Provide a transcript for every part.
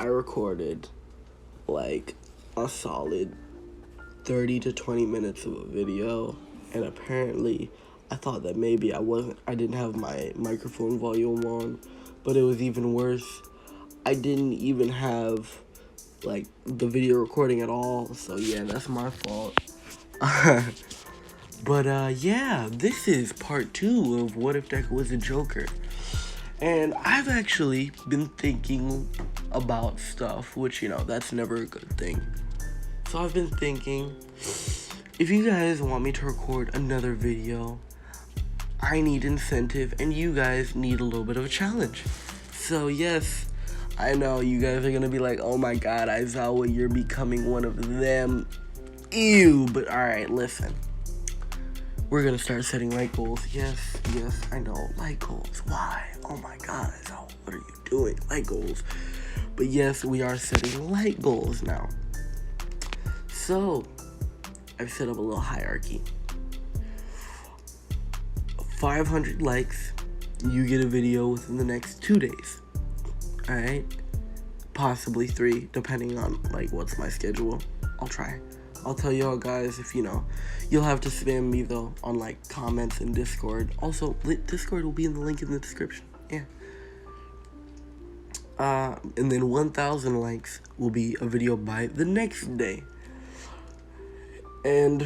I recorded like a solid 30 to 20 minutes of a video, and apparently I thought that maybe I didn't have my microphone volume on, but it was even worse. I didn't even have like the video recording at all, so yeah, that's my fault. But yeah, this is part 2 of What If Deku Was a Joker. And I've actually been thinking about stuff, which, that's never a good thing. So I've been thinking, if you guys want me to record another video, I need incentive, and you guys need a little bit of a challenge. So yes, I know you guys are gonna be like, oh my god, Aizawa, you're becoming one of them. Ew, but alright, listen. We're gonna start setting light goals. Yes, I know, light goals. Why? Oh my god, Aizawa, what are you doing? Light goals. But yes, we are setting light goals now. So, I've set up a little hierarchy. 500 likes, you get a video within the next 2 days. Alright? Possibly 3, depending on, what's my schedule. I'll try. I'll tell y'all guys if, you'll have to spam me, though, on, comments in Discord. Also, Discord will be in the link in the description. Yeah. And then 1,000 likes will be a video by the next day. And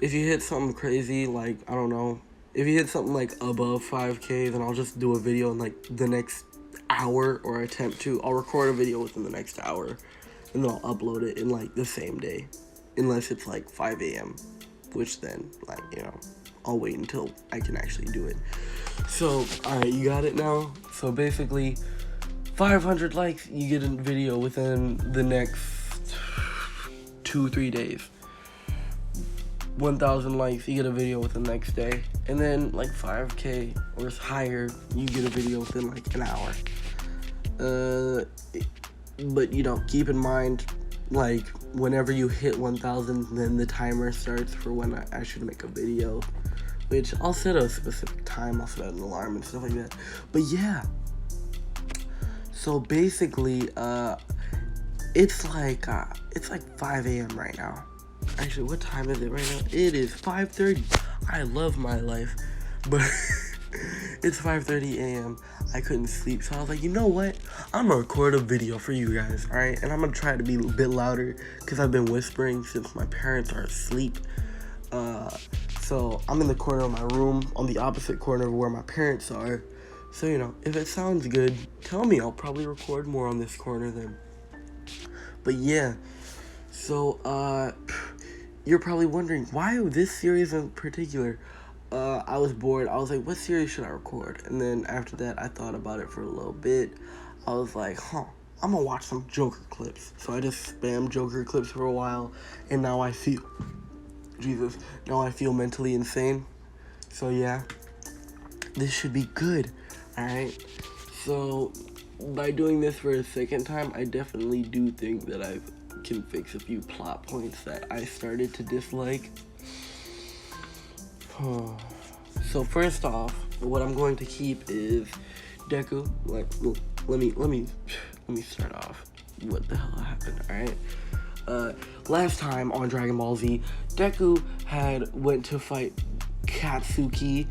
if you hit something crazy, I don't know, if you hit something, above 5K, then I'll just do a video in, the next hour, or attempt to. I'll record a video within the next hour, and then I'll upload it in, the same day. Unless it's 5 a.m., which then, I'll wait until I can actually do it. So, alright, you got it now? So basically, 500 likes, you get a video within the next 2-3 days. 1,000 likes, you get a video within the next day. And then, 5K or higher, you get a video within, an hour. But, keep in mind, whenever you hit 1,000, then the timer starts for when I should make a video, which I'll set a specific time, I'll set an alarm and stuff like that. But yeah, so basically, it's 5 a.m. right now. Actually, what time is it right now? It is 5:30. I love my life, but it's 5:30 a.m. I couldn't sleep, so I was like, you know what? I'm gonna record a video for you guys, alright? And I'm gonna try to be a bit louder, because I've been whispering since my parents are asleep. So I'm in the corner of my room, on the opposite corner of where my parents are. So, if it sounds good, tell me. I'll probably record more on this corner then. But yeah, so, you're probably wondering, why this series in particular? I was bored. I was like, what series should I record? And then after that, I thought about it for a little bit. I was like, I'm gonna watch some Joker clips. So I just spammed Joker clips for a while, and now I feel mentally insane. So yeah, this should be good, alright? So, by doing this for a second time, I definitely do think that I can fix a few plot points that I started to dislike. So first off, what I'm going to keep is Deku. Let me start off. What the hell happened? Alright. Last time on Dragon Ball Z, Deku went to fight Katsuki.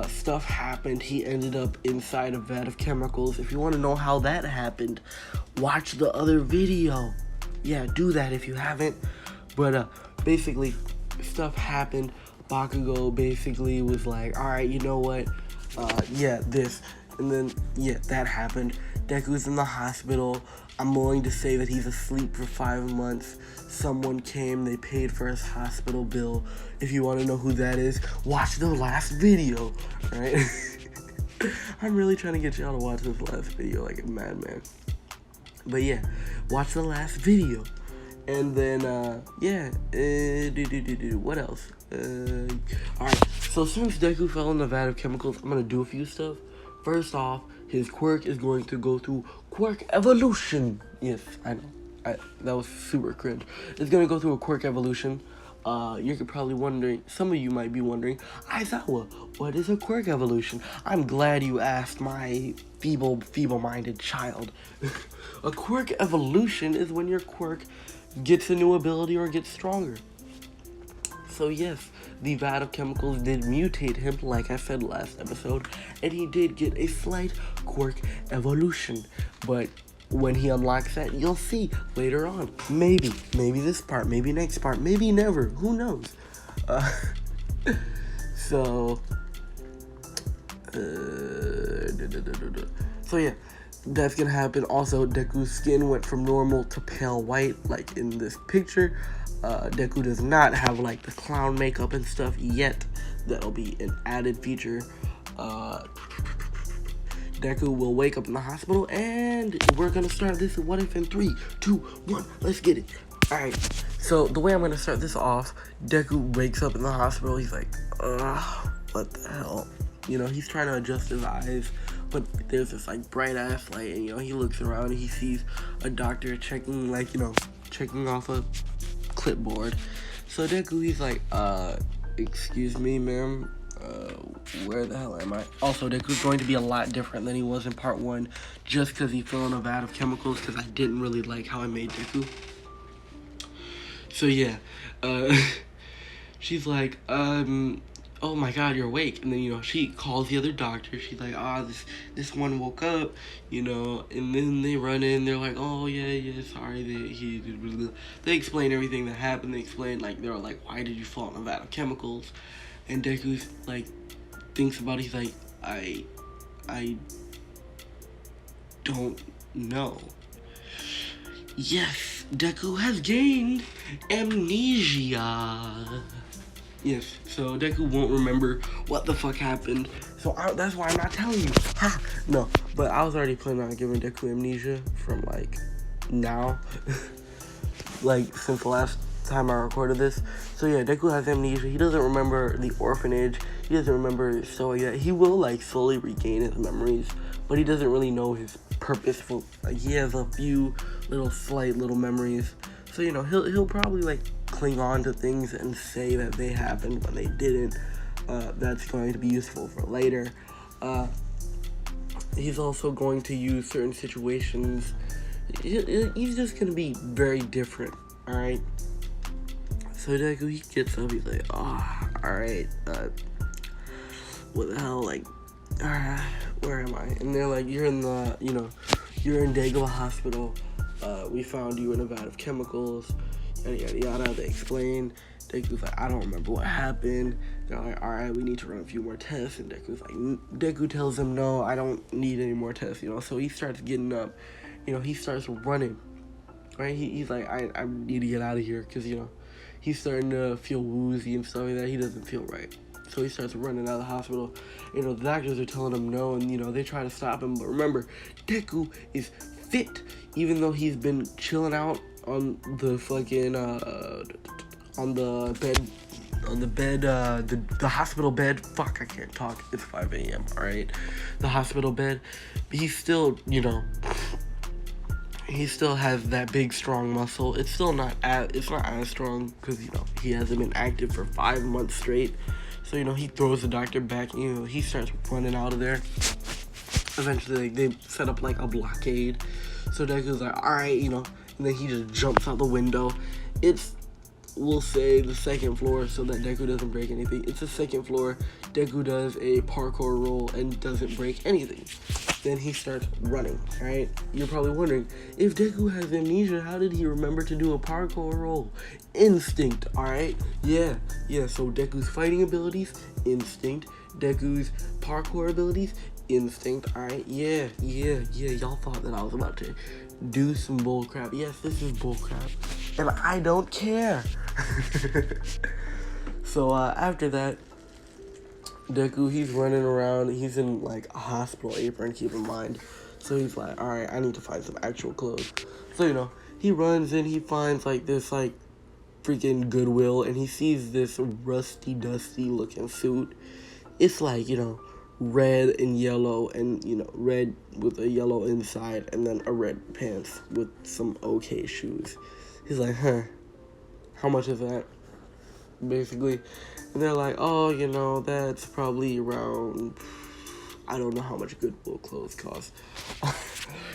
Stuff happened. He ended up inside a vat of chemicals. If you want to know how that happened, watch the other video. Yeah, do that if you haven't. But basically, stuff happened. Bakugo basically was like, alright, you know what? This. And then, that happened. Deku's in the hospital. I'm willing to say that he's asleep for 5 months. Someone came, they paid for his hospital bill. If you want to know who that is, watch the last video, right? I'm really trying to get y'all to watch this last video like a madman. But yeah, watch the last video. And then, what else? Alright, so since Deku fell in the vat of chemicals, I'm gonna do a few stuff. First off, his quirk is going to go through quirk evolution. Yes, I know. That was super cringe. It's gonna go through a quirk evolution. You're probably wondering, some of you might be wondering, Aizawa, what is a quirk evolution? I'm glad you asked, my feeble-minded child. A quirk evolution is when your quirk gets a new ability or gets stronger. So yes, the vat of chemicals did mutate him, like I said last episode, and he did get a slight quirk evolution. But when he unlocks that, you'll see later on. Maybe this part, maybe next part, maybe never. Who knows? So yeah, that's gonna happen. Also, Deku's skin went from normal to pale white, like in this picture. Deku does not have like the clown makeup and stuff yet. That'll be an added feature. Deku will wake up in the hospital, and we're gonna start this What If in 3, 2, 1. Let's get it. Alright, so the way I'm gonna start this off, Deku wakes up in the hospital. He's like, what the hell? You know, he's trying to adjust his eyes, but there's this like bright ass light, and you know, he looks around and he sees a doctor checking off a clipboard. So Deku, he's like, excuse me, ma'am, where the hell am I? Also, Deku's going to be a lot different than he was in part 1, just because he fell in a vat of chemicals, because I didn't really like how I made Deku. So yeah, she's like, oh my god, you're awake. And then, you know, she calls the other doctor. She's like, this one woke up, you know, and then they run in. They're like, oh yeah, sorry. They explain everything that happened. They explain, like, they were like, why did you fall in a vat of chemicals? And Deku's like, thinks about it. He's like, I don't know. Yes, Deku has gained amnesia. Yes, so Deku won't remember what the fuck happened. So that's why I'm not telling you. Ha! No, but I was already planning on giving Deku amnesia from, like, now. Like, since the last time I recorded this. So yeah, Deku has amnesia. He doesn't remember the orphanage. He doesn't remember stuff like that. He will, like, slowly regain his memories, but he doesn't really know his purpose for, like, he has a few slight little memories. So, you know, he'll probably, like, cling on to things and say that they happened when they didn't. That's going to be useful for later. He's also going to use certain situations. He's just going to be very different, alright? So Deku, he gets up, he's like, alright, what the hell, like, where am I? And they're like, you're in the, you know, you're in Dago Hospital. We found you in a vat of chemicals, yada yada yada. They explain. Deku's like, I don't remember what happened. They're like, alright, we need to run a few more tests. And Deku tells them, no, I don't need any more tests, you know. So he starts getting up, you know, he starts running, right? He's like, I need to get out of here, because, you know, he's starting to feel woozy and stuff like that. He doesn't feel right. So he starts running out of the hospital. You know, the doctors are telling him no, and, you know, they try to stop him. But remember, Deku is fit, even though he's been chilling out on the fucking, on the hospital bed. Fuck, I can't talk. It's 5 a.m., alright? The hospital bed. But he's still, you know, he still has that big, strong muscle. It's not as strong, because, you know, he hasn't been active for 5 months straight. So, you know, he throws the doctor back, and, you know, he starts running out of there. Eventually, like, they set up, like, a blockade. So Deku's like, alright, you know, and then he just jumps out the window. It's, we'll say, the second floor, so that Deku doesn't break anything. It's the second floor. Deku does a parkour roll and doesn't break anything. Then he starts running, right? You're probably wondering, if Deku has amnesia, how did he remember to do a parkour roll? Instinct, alright? Yeah, so Deku's fighting abilities, instinct. Deku's parkour abilities, instinct, alright? Yeah, y'all thought that I was about to do some bullcrap. Yes, this is bullcrap, and I don't care. So, after that, Deku, he's running around. He's in, like, a hospital apron, keep in mind. So he's like, alright, I need to find some actual clothes. So, you know, he runs and he finds, like, this, like, freaking Goodwill, and he sees this rusty, dusty looking suit. It's, like, you know, red and yellow, and, you know, red with a yellow inside, and then a red pants with some okay shoes. He's like, how much is that? basically. And they're like, oh, you know, that's probably around, I don't know how much Goodwill clothes cost.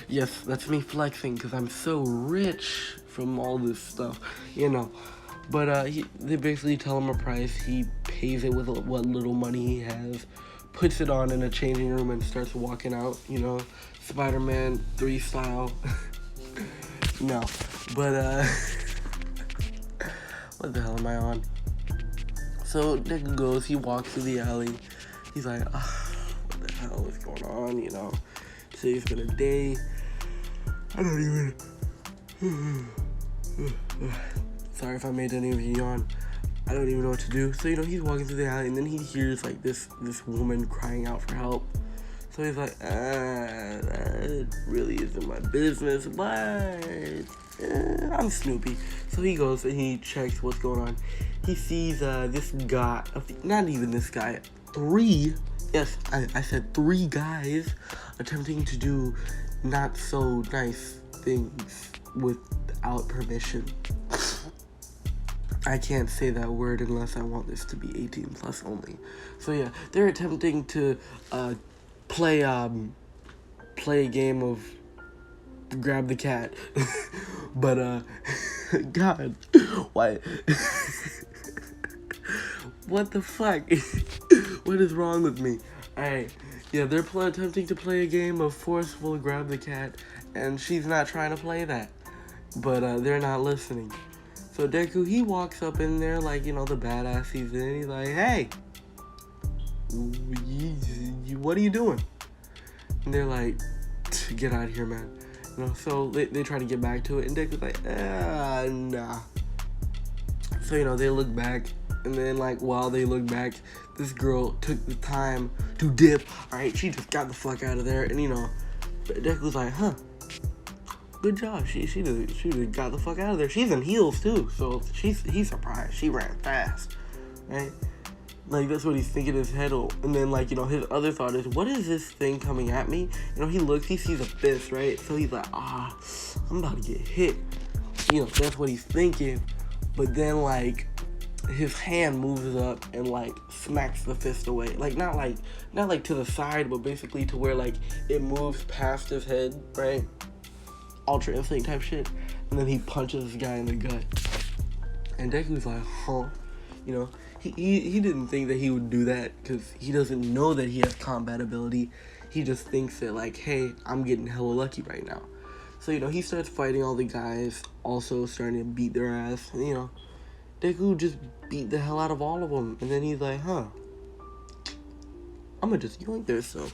Yes, that's me flexing because I'm so rich from all this stuff, you know. But they basically tell him a price. He pays it with what little money he has, puts it on in a changing room, and starts walking out, you know, Spider-Man 3 style. No, but what the hell am I on? So Deku goes, he walks through the alley. He's like, what the hell is going on, you know? Today's been a day. I don't even... Sorry if I made any of you yawn. I don't even know what to do. So, you know, he's walking through the alley, and then he hears, like, this woman crying out for help. So he's like, that really isn't my business, but I'm Snoopy. So he goes and he checks what's going on. He sees this guy, not even this guy, 3, yes, I said 3 guys attempting to do not so nice things without permission. I can't say that word unless I want this to be 18 plus only. So yeah, they're attempting to play a game of grab the cat. But God, why? What the fuck? What is wrong with me? Alright, yeah, they're attempting to play a game of forceful grab the cat, and she's not trying to play that. But they're not listening. So Deku, he walks up in there like, you know, the badass he's in. He's like, hey, what are you doing? And they're like, get out of here, man. You know, so they try to get back to it, and Deku's like, nah. So, you know, they look back, and then, like, while they look back, this girl took the time to dip. Alright, she just got the fuck out of there, and, you know, Deku's like, huh. Good job. She got the fuck out of there. She's in heels too, so he's surprised. She ran fast, right? Like, that's what he's thinking in his head. And then, like, you know, his other thought is, what is this thing coming at me? You know, he looks, he sees a fist, right? So he's like, I'm about to get hit. You know, that's what he's thinking. But then, like, his hand moves up and, like, smacks the fist away. Like, not to the side, but basically to where, like, it moves past his head, right? Ultra Instinct type shit, and then he punches this guy in the gut. And Deku's like, huh? You know, he didn't think that he would do that because he doesn't know that he has combat ability. He just thinks that, like, hey, I'm getting hella lucky right now. So, you know, he starts fighting all the guys, also starting to beat their ass. And, you know, Deku just beat the hell out of all of them. And then he's like, huh, I'm gonna just yoink their stuff.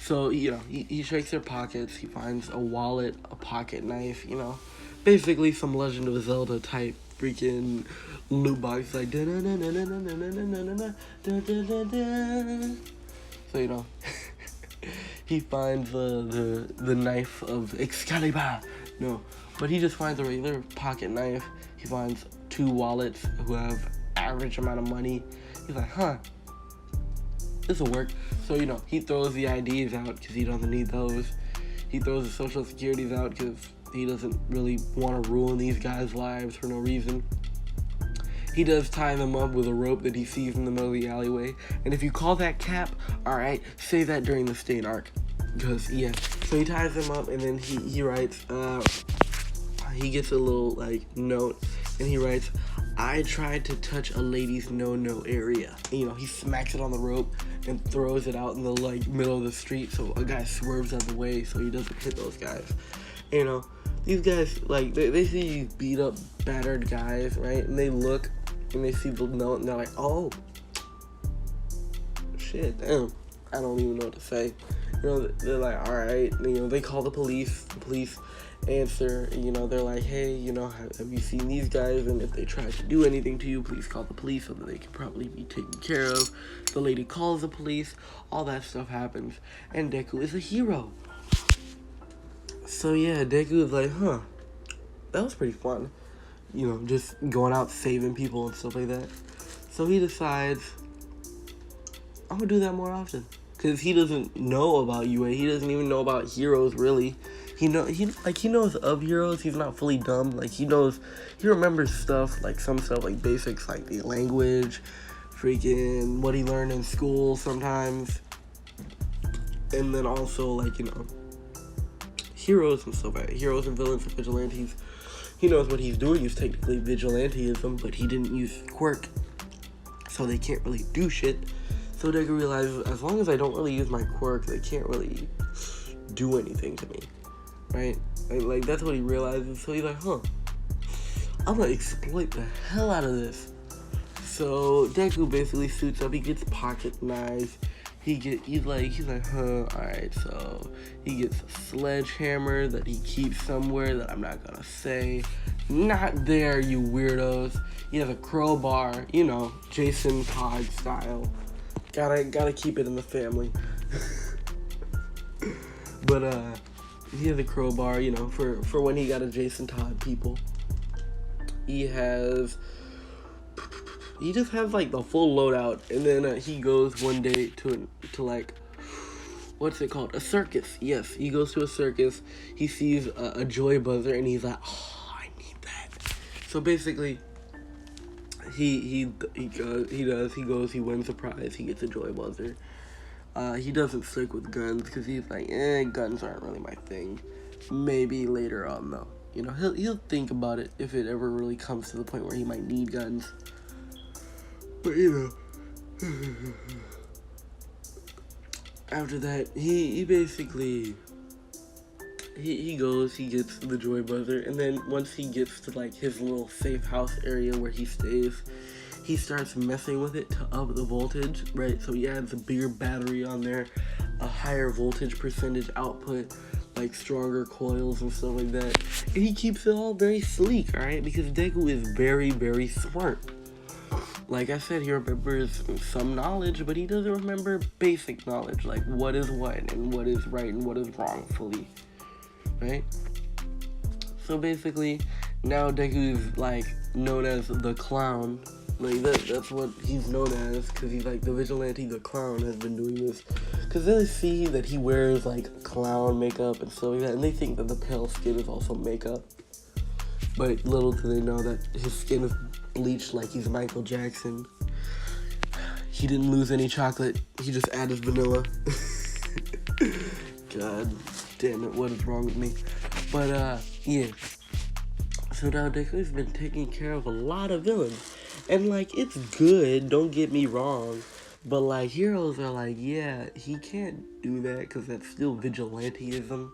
So, you know, he shakes their pockets, he finds a wallet, a pocket knife, you know, basically some Legend of Zelda type freaking loot box, like, so, you know, he finds the knife of Excalibur, no, but he just finds a regular pocket knife. He finds 2 wallets who have average amount of money. He's like, huh, this will work. So, you know, he throws the IDs out because he doesn't need those. He throws the social securities out because he doesn't really want to ruin these guys' lives for no reason. He does tie them up with a rope that he sees in the middle of the alleyway. And if you call that cap, alright, say that during the Stain arc. Because, yeah. So he ties them up, and then he writes, he gets a little, like, note, and he writes, I tried to touch a lady's no-no area. And, you know, he smacks it on the rope and throws it out in the, like, middle of the street, so a guy swerves out of the way so he doesn't hit those guys. And, you know, these guys, like, they see these beat-up, battered guys, right? And they look, and they see the note, and they're like, oh, shit, damn, I don't even know what to say. You know, they're like, alright, you know, they call the police answer, and, you know, they're like, hey, you know, have you seen these guys, and if they try to do anything to you, please call the police so that they can probably be taken care of. The lady calls the police, all that stuff happens, and Deku is a hero. So yeah, Deku is like, huh, that was pretty fun, you know, just going out saving people and stuff like that. So he decides, I'm gonna do that more often. Because he doesn't know about UA. He doesn't even know about heroes, really. he knows of heroes. He's not fully dumb. Like, he remembers stuff, like some stuff, like basics, like the language, freaking what he learned in school sometimes, and then also, like, heroes and stuff, right? Heroes and villains and vigilantes. He knows what he's doing is technically vigilanteism, but he didn't use quirk, so they can't really do shit. So Deku realizes, as long as I don't really use my quirk, they can't really do anything to me, right? Like that's what he realizes. So he's like, I'm gonna exploit the hell out of this. So Deku basically suits up. He gets pocket knives. He's like, alright, so he gets a sledgehammer that he keeps somewhere that I'm not gonna say. Not there, you weirdos. He has a crowbar, Jason Todd style. Gotta keep it in the family. But, he has a crowbar, for when he got a Jason Todd people. He just has, like, the full loadout, and then he goes one day to like, what's it called? A circus. Yes, he goes to a circus. He sees a joy buzzer, and he's like, I need that. So basically, he goes, he wins the prize, he gets a joy buzzer. He doesn't stick with guns, because he's like, guns aren't really my thing. Maybe later on, though. He'll think about it if it ever really comes to the point where he might need guns. But, after that, he basically, he goes, he gets the joy buzzer, and then once he gets to, like, his little safe house area where he stays, he starts messing with it to up the voltage, right? So he adds a bigger battery on there, a higher voltage percentage output, like stronger coils and stuff like that, and he keeps it all very sleek, alright? Because Deku is very, very smart. Like I said, he remembers some knowledge, but he doesn't remember basic knowledge, like what is what, and what is right and what is wrong fully, right? So basically, now Deku is, like, known as the clown. Like, that's what he's known as, because he's, like, the vigilante, the clown, has been doing this. Because they see that he wears, like, clown makeup and stuff like that, and they think that the pale skin is also makeup. But little do they know that his skin is bleached like he's Michael Jackson. He didn't lose any chocolate. He just added vanilla. God damn it, what is wrong with me? But, yeah. So now Deku's been taking care of a lot of villains. And, like, it's good, don't get me wrong. But, like, heroes are like, yeah, he can't do that because that's still vigilanteism.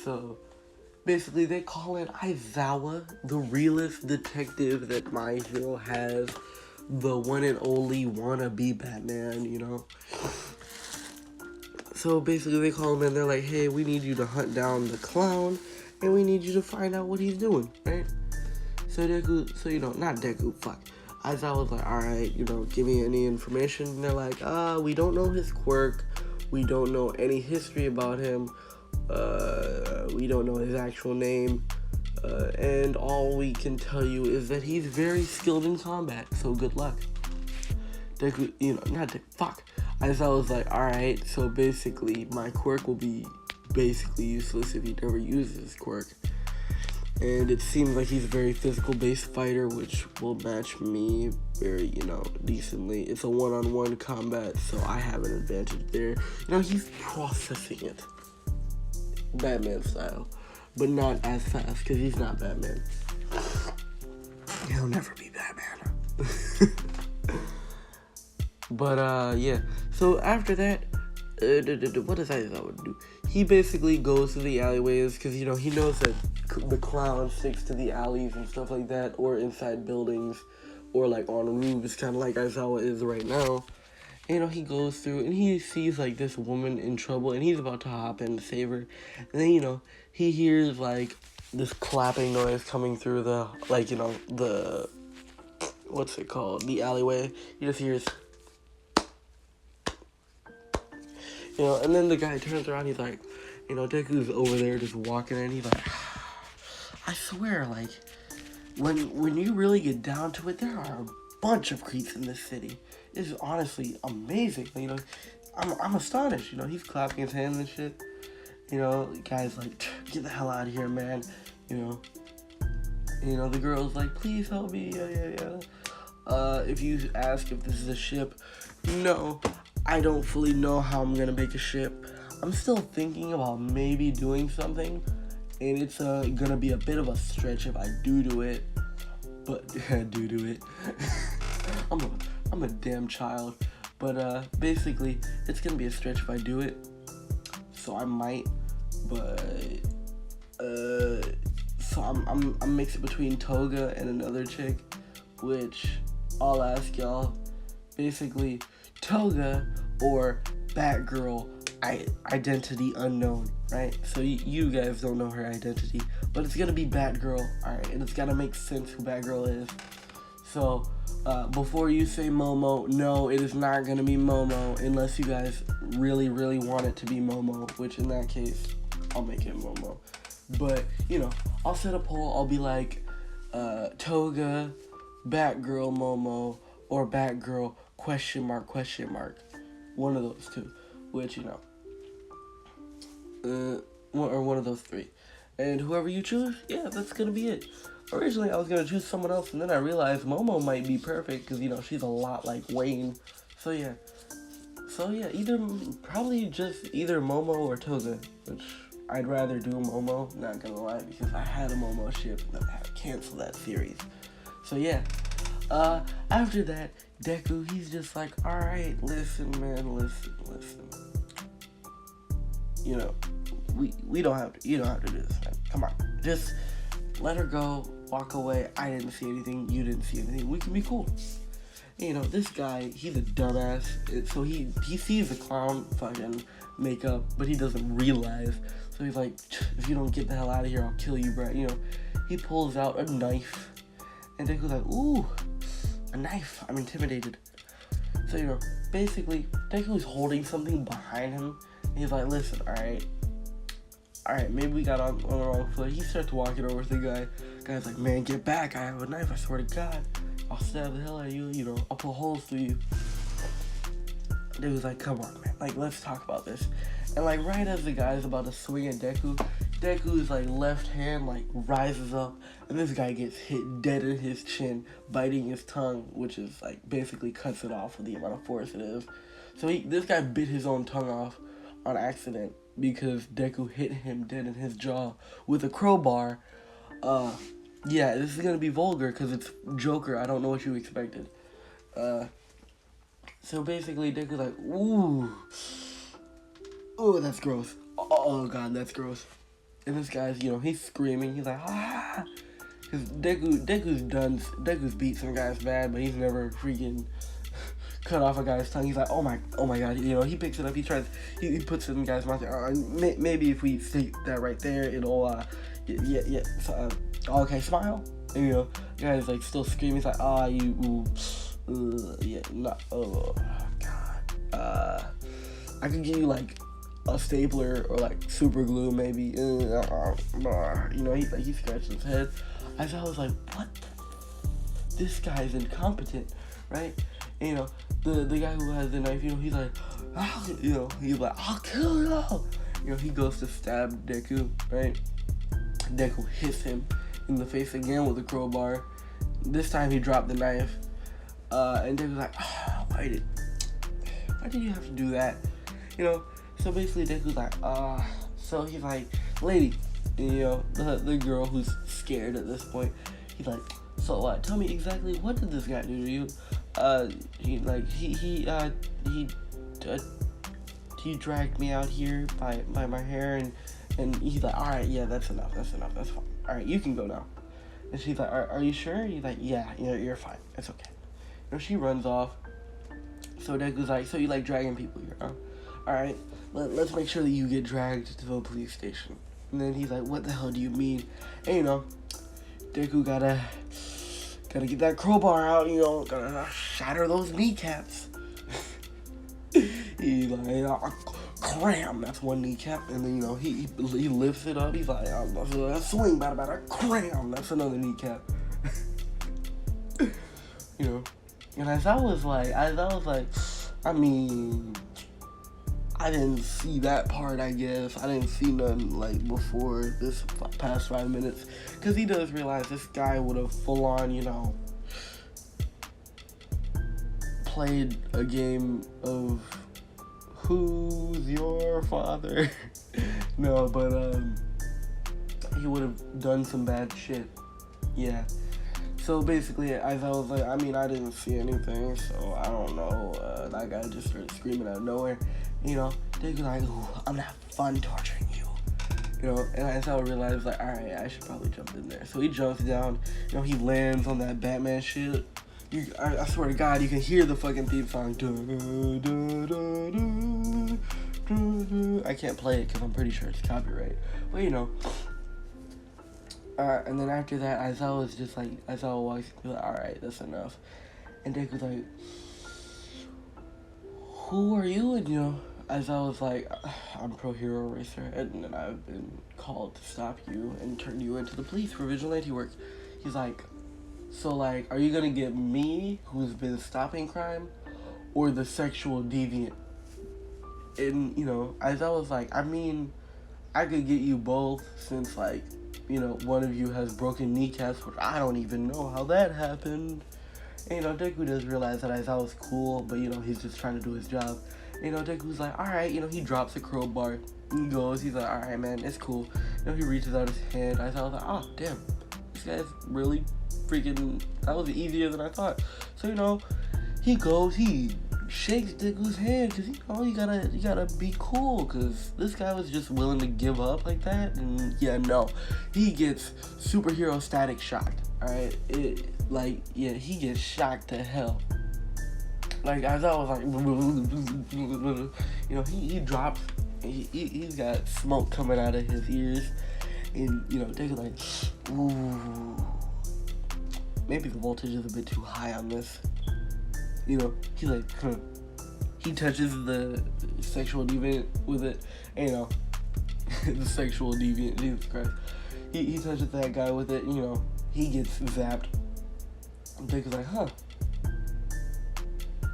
So basically, they call it Aizawa, the realest detective that my hero has, the one and only wannabe Batman, So basically, they call him and they're like, hey, we need you to hunt down the clown, and we need you to find out what he's doing, right? So Aizawa's like, alright, give me any information. And they're like, we don't know his quirk, we don't know any history about him, we don't know his actual name, and all we can tell you is that he's very skilled in combat, so good luck. Deku, Aizawa's like, alright, so basically, my quirk will be basically useless if he never uses his quirk. And it seems like he's a very physical-based fighter, which will match me very, decently. It's a one-on-one combat, so I have an advantage there. He's processing it. Batman style, but not as fast, because he's not Batman. He'll never be Batman. But, yeah. So after that, what does Aizawa do? He basically goes to the alleyways, because, he knows that the clown sticks to the alleys and stuff like that, or inside buildings, or, like, on roofs, kind of like Aizawa is right now. He goes through, and he sees, like, this woman in trouble, and he's about to hop in to save her. And then, he hears, like, this clapping noise coming through the, like, the, what's it called, the alleyway. He just hears, and then the guy turns around, he's like, Deku's over there just walking, and he's like, I swear, like, when you really get down to it, there are a bunch of creeps in this city. It's honestly amazing. I'm astonished. He's clapping his hands and shit. The guy's like, get the hell out of here, man. You know, the girl's like, please help me, yeah. If you ask if this is a ship, no, I don't fully know how I'm gonna make a ship. I'm still thinking about maybe doing something, and it's gonna be a bit of a stretch if I do it, but do it. I'm a damn child, but basically, it's gonna be a stretch if I do it, so I might, but so I'm mixing between Toga and another chick, which I'll ask y'all. Basically, Toga or Batgirl, identity unknown, right? So you guys don't know her identity, but it's gonna be Batgirl, alright? And it's gotta make sense who Batgirl is. So, before you say Momo, no, it is not gonna be Momo unless you guys really, really want it to be Momo, which in that case, I'll make it Momo. But, you know, I'll set a poll. I'll be like, Toga, Batgirl, Momo, or Batgirl, question mark. One of those two. Which, you know, or one of those three. And whoever you choose, yeah, that's gonna be it. Originally, I was gonna choose someone else, and then I realized Momo might be perfect, because, you know, she's a lot like Wayne. So, yeah, probably just either Momo or Toga, which I'd rather do Momo, not gonna lie, because I had a Momo ship, and then I had to cancel that series. So, yeah, after that, Deku, he's just like, alright, listen, man, listen. You know, you don't have to do this, man. Come on, just let her go, walk away. I didn't see anything, you didn't see anything. We can be cool. You know, this guy, he's a dumbass. So he sees the clown fucking makeup, but he doesn't realize. So he's like, if you don't get the hell out of here, I'll kill you, bro. You know, he pulls out a knife, and Deku's like, ooh, a knife. I'm intimidated. So, you know, basically, Deku's holding something behind him. And he's like, listen, alright, maybe we got on the wrong foot. He starts walking over to the guy. Guy's like, man, get back. I have a knife, I swear to God. I'll stab the hell out of you, you know, I'll put holes through you. Dude was like, come on, man, like, let's talk about this. And, like, right as the guy's about to swing at Deku's, like, left hand, like, rises up, and this guy gets hit dead in his chin, biting his tongue, which is, like, basically cuts it off with the amount of force it is. So this guy bit his own tongue off on accident, because Deku hit him dead in his jaw with a crowbar. Yeah, this is gonna be vulgar because it's Joker. I don't know what you expected. So basically, Deku's like, ooh, that's gross. Oh God, that's gross. And this guy's, you know, he's screaming. He's like, ah, because Deku's beat some guys bad, but he's never freaking cut off a guy's tongue. He's like, oh my God, you know, he picks it up, he puts it in the guy's mouth. Maybe if we stick that right there, it'll, okay, smile. And, you know, the guy's like still screaming. He's like, oh God. I could give you like a stapler or like super glue, maybe. You know, he scratched his head. I was like, what? This guy's incompetent, right? And, you know, the guy who has the knife, you know, he's like, he's like, I'll kill you. You know, he goes to stab Deku, right? Deku hits him in the face again with a crowbar. This time he dropped the knife. And Deku's like, why did you have to do that? You know, so basically Deku's like, so he's like, lady, and, you know, the girl who's scared at this point, he's like, so what? Tell me exactly what did this guy do to you? He dragged me out here by my hair, and he's like, all right, yeah, that's enough, that's fine. All right, you can go now. And she's like, are you sure? He's like, yeah, you're fine, it's okay. You know, she runs off. So Deku's like, so you like dragging people here, huh? All right, let's make sure that you get dragged to the police station. And then he's like, what the hell do you mean? And, you know, Deku gotta get that crowbar out, you know, gotta shatter those kneecaps. He's like, cram, that's one kneecap. And then, you know, he lifts it up. He's like, swing, bada, cram, that's another kneecap. You know, and as I was like, I I didn't see that part, I guess. I didn't see nothing, like, before this past 5 minutes. Because he does realize this guy would have full on, you know, played a game of who's your father? No, but, he would have done some bad shit. Yeah. So basically, as I was like, I mean, I didn't see anything, so I don't know. That guy just started screaming out of nowhere. You know, they be like, ooh, I'm gonna have fun torturing you. You know, and as I realized, like, alright, I should probably jump in there. So he jumps down, you know, he lands on that Batman shit. I swear to God, you can hear the fucking theme song. I can't play it because I'm pretty sure it's copyright. But, you know. And then after that, Aizawa was just like, Aizawa walks, like, alright, that's enough. And Deku's like, who are you? And, you know, Aizawa was like, I'm Pro Hero Eraserhead, and I've been called to stop you and turn you into the police for vigilante work. He's like, so, like, are you gonna get me, who's been stopping crime, or the sexual deviant? And, you know, Aizawa was like, I mean, I could get you both, since, like, you know, one of you has broken kneecaps, which I don't even know how that happened. And, you know, Deku does realize that Aizawa's cool, but, you know, he's just trying to do his job. And, you know, Deku's like, alright, you know, he drops a crowbar. He goes, he's like, alright, man, it's cool. You know, he reaches out his hand. Aizawa's like, oh, damn, this guy's really freaking, that was easier than I thought. So, you know, he goes, he shakes Deku's hand, because, you know, you gotta be cool, because this guy was just willing to give up like that. And yeah, no, he gets superhero static shocked. Alright, he gets shocked to hell. Like, as I was like, you know, he drops, he's got smoke coming out of his ears, and, you know, Deku's like, ooh, maybe the voltage is a bit too high on this. You know, he's like, he touches the sexual deviant with it, and, you know, the sexual deviant, Jesus Christ, he touches that guy with it, and, you know, he gets zapped. Deku's like, huh,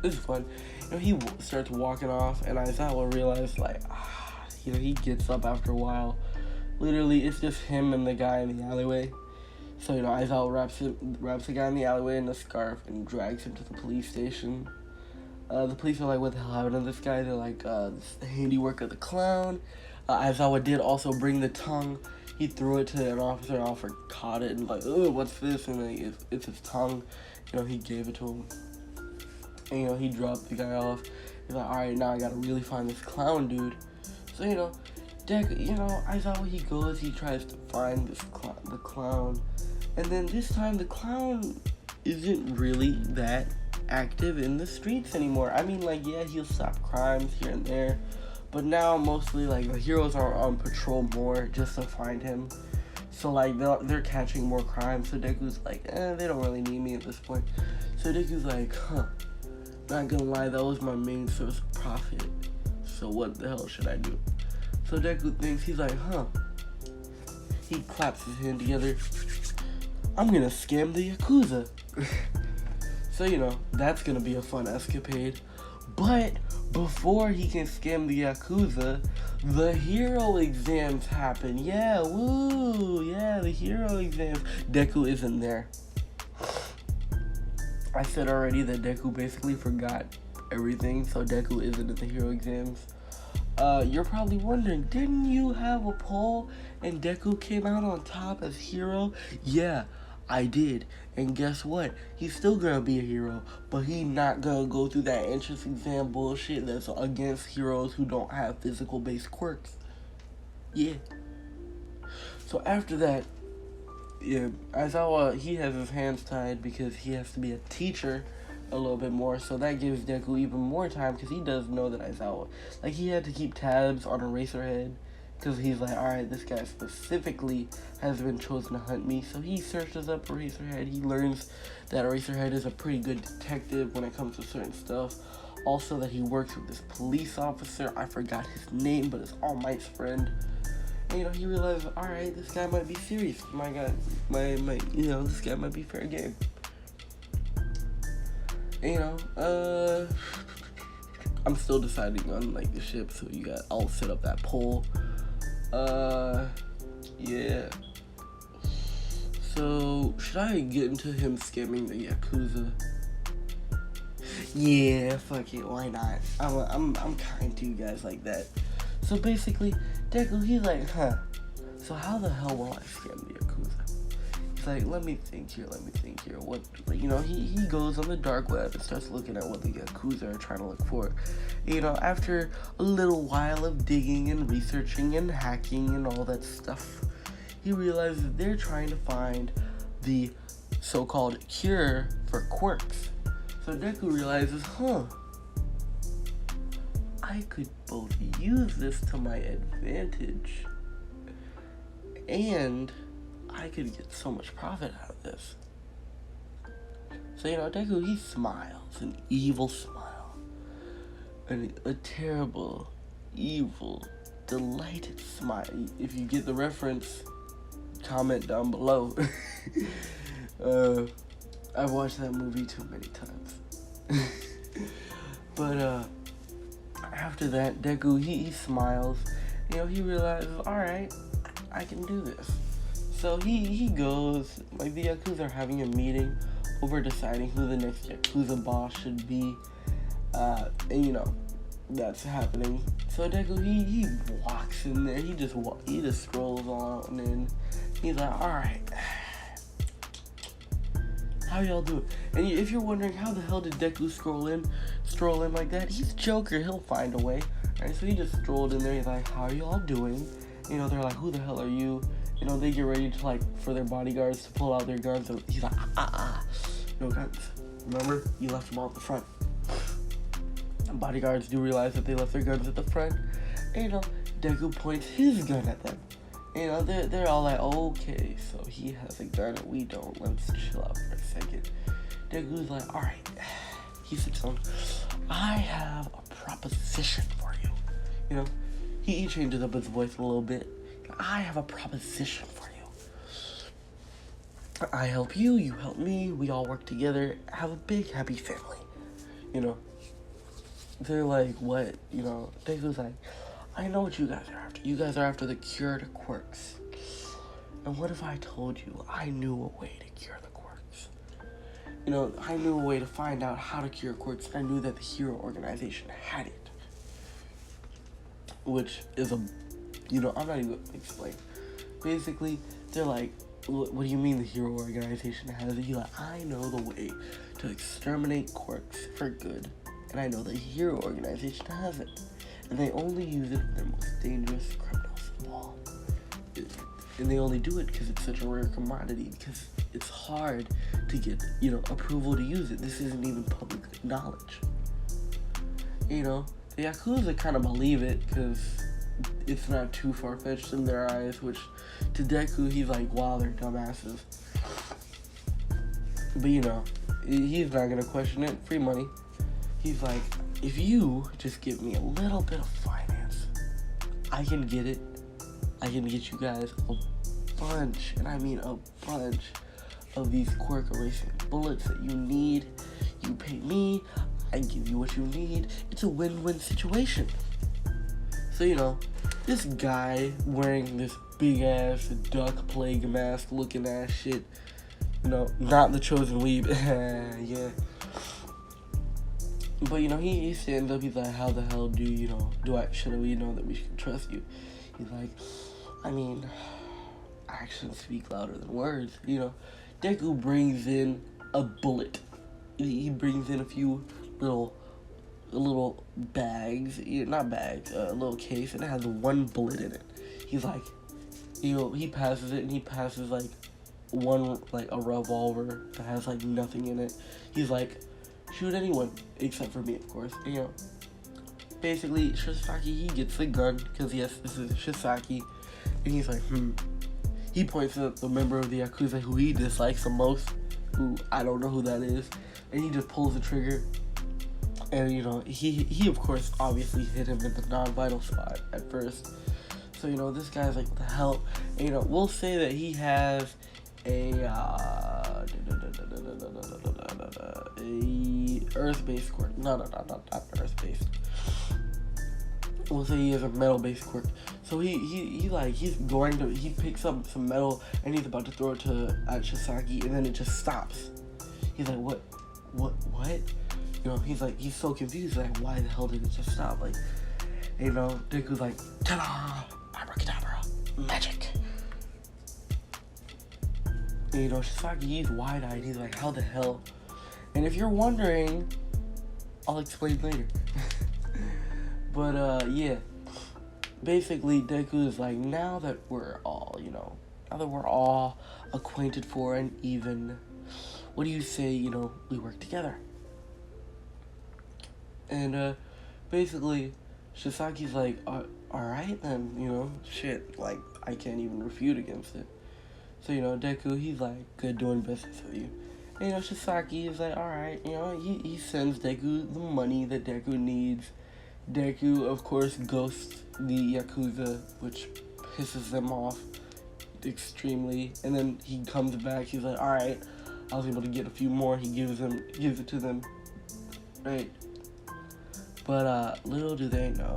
this is fun. You know, he starts walking off, and Aizawa realized, like, you know, he gets up after a while. Literally, it's just him and the guy in the alleyway. So, you know, Aizawa wraps the guy in the alleyway in a scarf and drags him to the police station. The police are like, what the hell happened to this guy? They're like, this is the handiwork of the clown. Aizawa did also bring the tongue. He threw it to an officer, and the officer caught it and like, oh, what's this? And like, it's his tongue. You know, he gave it to him. And, you know, he dropped the guy off. He's like, alright, now I gotta really find this clown dude. So, you know, Deku, you know, Aizawa, he goes, he tries to find this the clown. And then this time, the clown isn't really that active in the streets anymore. I mean, like, yeah, he'll stop crimes here and there. But now, mostly, like, the heroes are on patrol more just to find him. So, like, they're catching more crimes. So Deku's like, they don't really need me at this point. So Deku's like, not gonna lie, that was my main source of profit. So what the hell should I do? So Deku thinks, he's like, He claps his hand together. I'm gonna scam the Yakuza. So, you know, that's gonna be a fun escapade. But before he can scam the Yakuza, the hero exams happen. Yeah, woo! Yeah, the hero exams. Deku isn't there. I said already that Deku basically forgot everything, so Deku isn't at the hero exams. You're probably wondering, didn't you have a poll and Deku came out on top as hero? Yeah, I did. And guess what? He's still gonna be a hero, but he's not gonna go through that entrance exam bullshit that's against heroes who don't have physical based quirks. Yeah. So after that, yeah, Aizawa, he has his hands tied because he has to be a teacher a little bit more, so that gives Deku even more time because he does know that Aizawa, like, he had to keep tabs on Eraserhead because he's like, alright, this guy specifically has been chosen to hunt me. So he searches up Eraserhead. He learns that Eraserhead is a pretty good detective when it comes to certain stuff. Also that he works with this police officer, I forgot his name, but it's All Might's friend. And, you know, he realized, alright, this guy might be serious. My God, you know, this guy might be fair game. And, you know, I'm still deciding on like the ship, so I'll set up that poll. Yeah. So should I get into him scamming the Yakuza? Yeah, fuck it, why not? I'm kind to you guys like that. So basically, Deku, he's like, so how the hell will I scam the Yakuza? He's like, let me think here. What, you know, he goes on the dark web and starts looking at what the Yakuza are trying to look for. You know, after a little while of digging and researching and hacking and all that stuff, he realizes they're trying to find the so-called cure for quirks. So Deku realizes, I could both use this to my advantage and I could get so much profit out of this. So, you know, Deku, he smiles, an evil smile, a terrible, evil, delighted smile. If you get the reference, comment down below. I've watched that movie too many times. But after that, Deku, he smiles. You know, he realizes, alright, I can do this. So he goes, like the Yakuza are having a meeting over deciding who the next Yakuza boss should be. And you know, that's happening. So Deku, he walks in there, he just strolls on and he's like, alright, how y'all doing? And if you're wondering how the hell did Deku stroll in like that, he's Joker, he'll find a way. Alright, so he just strolled in there, he's like, how are y'all doing? You know, they're like, who the hell are you? You know, they get ready to, like, for their bodyguards to pull out their guns. And he's like, no guns. Remember? You left them all at the front. And bodyguards do realize that they left their guns at the front. And, you know, Deku points his gun at them. You know, they're all like, okay, so he has a gun and we don't. Let's chill out for a second. Deku's like, alright. He sits down. I have a proposition for you. You know, he changes up his voice a little bit. I have a proposition for you. I help you, you help me, we all work together, have a big happy family. You know, they're like, what? You know, Deku's like, I know what you guys are after. You guys are after the cure to quirks. And what if I told you I knew a way to cure the quirks? You know, I knew a way to find out how to cure quirks. I knew that the hero organization had it. Which is you know, I'm not even going to explain. Basically, they're like, what do you mean the hero organization has it? He's like, I know the way to exterminate quirks for good. And I know the hero organization has it. And they only use it for their most dangerous criminals of all. And they only do it because it's such a rare commodity. Because it's hard to get, you know, approval to use it. This isn't even public knowledge. You know, the Yakuza kind of believe it because it's not too far-fetched in their eyes, which to Deku, he's like, wow, they're dumbasses. But you know, he's not gonna question it. Free money. He's like, if you just give me a little bit of finance, I can get it. I can get you guys a bunch, and I mean a bunch, of these quirk erasing bullets that you need. You pay me, I give you what you need. It's a win-win situation. So, you know, this guy wearing this big-ass duck plague mask looking ass shit, you know, not the chosen weeb, yeah. But, you know, he stands up, he's like, how the hell should we know that we should trust you? He's like, I mean, actions speak louder than words, you know. Deku brings in a bullet. He brings in a few little bags, not bags, a little case, and it has one bullet in it. He's like, you know, he passes it, and he passes, like, a revolver that has, like, nothing in it. He's like, shoot anyone, except for me, of course. And, you know, basically, Shisaki, he gets the gun, because, yes, this is Shisaki, and he's like, He points at the member of the Yakuza who he dislikes the most, who I don't know who that is, and he just pulls the trigger. And, you know, he of course, obviously hit him in the non-vital spot at first. So, you know, this guy's like, what the hell? And, you know, we'll say that he has a earth-based quirk. No, not earth-based. We'll say he has a metal-based quirk. So he picks up some metal and he's about to throw it at Shisaki, and then it just stops. He's like, what? You know, he's so confused, like, why the hell did it just stop? Like, you know, Deku's like, ta-da! Abracadabra! Magic! And, you know, Shisaki, he's wide-eyed, he's like, how the hell? And if you're wondering, I'll explain later. But, yeah. Basically, Deku is like, now that we're all acquainted for and even, what do you say, you know, we work together? And, basically, Shisaki's like, alright then, you know, shit, like, I can't even refute against it. So, you know, Deku, he's like, good doing business with you. And, you know, Shisaki is like, alright, you know, he sends Deku the money that Deku needs. Deku, of course, ghosts the Yakuza, which pisses them off extremely. And then he comes back, he's like, alright, I was able to get a few more. He gives it to them, right? But, little do they know.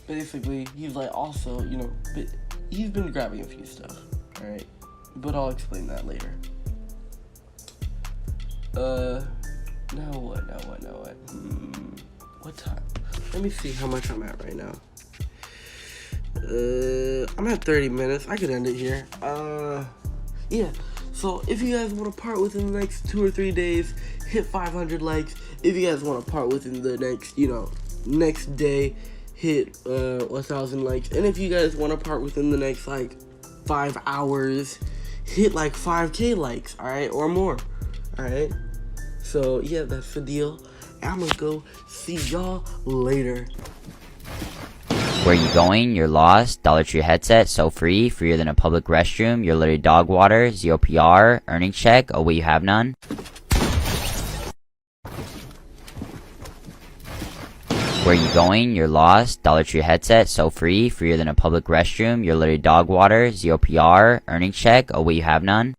Basically, he's like, also, you know, but he's been grabbing a few stuff, alright? But I'll explain that later. Now what? What time? Let me see how much I'm at right now. I'm at 30 minutes. I could end it here. Yeah. So if you guys want to part within the next 2 or 3 days, hit 500 likes. If you guys want to part within the next, you know, next day, hit 1,000 likes. And if you guys want to part within the next like 5 hours, hit like 5K likes, alright, or more. Alright. So yeah, that's the deal. I'm gonna go see y'all later. Where you going? You're lost. Dollar Tree headset, so free, freer than a public restroom. You're literally dog water, 0 PR, earnings check, oh wait you have none. Where you going? You're lost. Dollar Tree headset, so free, freer than a public restroom. You're literally dog water, 0 PR, earnings check, oh wait you have none.